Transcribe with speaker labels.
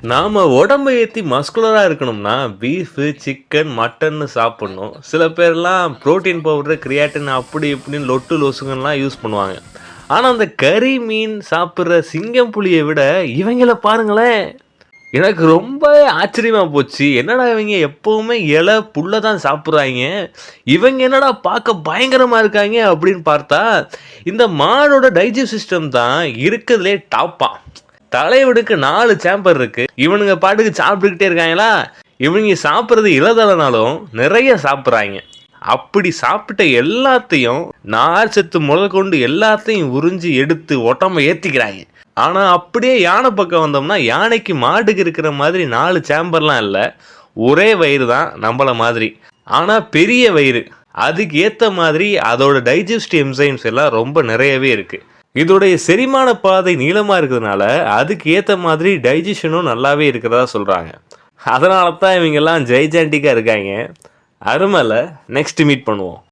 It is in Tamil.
Speaker 1: நாம உடம்ப ஏத்தி மஸ்குலரா இருக்கணும்னா பீஃப், சிக்கன், மட்டன்னு சாப்பிடணும். சில பேர்லாம் புரோட்டீன் பவுடர், கிரியாட்டின் அப்படி இப்படின்னு லொட்டு லொசுங்கன்லாம் யூஸ் பண்ணுவாங்க. ஆனா அந்த கறி, மீன் சாப்பிடுற சிங்கம், புலிய விட இவங்கள பாருங்களேன். எனக்கு ரொம்ப ஆச்சரியமா போச்சு. என்னடா இவங்க எப்பவுமே புல்ல தான் சாப்பிடுறாய்ங்க. இவங்க என்னடா பார்க்க பயங்கரமா இருக்காய்ங்க அப்படின்னு பார்த்தா, இந்த மாடோட டைஜஸ்ட் சிஸ்டம் தான் இருக்கறதுலயே டாப்பா. தலைவனுக்கு 4 சேம்பர் இருக்கு. இவனுங்க பாட்டுக்கு சாப்பிட்டுக்கிட்டே இருக்காங்களா? இவங்க சாப்பிடுறது இலதலைனாலும் நிறைய சாப்பிடுறாய்ங்க. அப்படி சாப்பிட்ட எல்லாத்தையும் நார் சத்து முதற்கொண்டு எல்லாத்தையும் உறிஞ்சி எடுத்து உடம்ப ஏத்திக்கிறாங்க. ஆனா அப்படியே யானை பக்கம் வந்தோம்னா, யானைக்கு மாடுக்கு இருக்கிற மாதிரி 4 சேம்பர்லாம் இல்ல. ஒரே வயிறு தான் நம்மள மாதிரி. ஆனா பெரிய வயிறு. அதுக்கு ஏத்த மாதிரி அதோட டைஜஸ்டிவ் என்சைம்ஸ் எல்லாம் ரொம்ப நிறையவே இருக்கு. இதோடைய செரிமான பாதை நீளமா இருக்கிறதுனால அதுக்கு ஏத்த மாதிரி டைஜஷனும் நல்லாவே இருக்கிறதா சொல்றாங்க. அதனால தான் இவங்க எல்லாம் ஜெய்ஜாண்டிக்கா இருக்காங்க. அருமைல நெக்ஸ்ட் மீட் பண்ணுவோம்.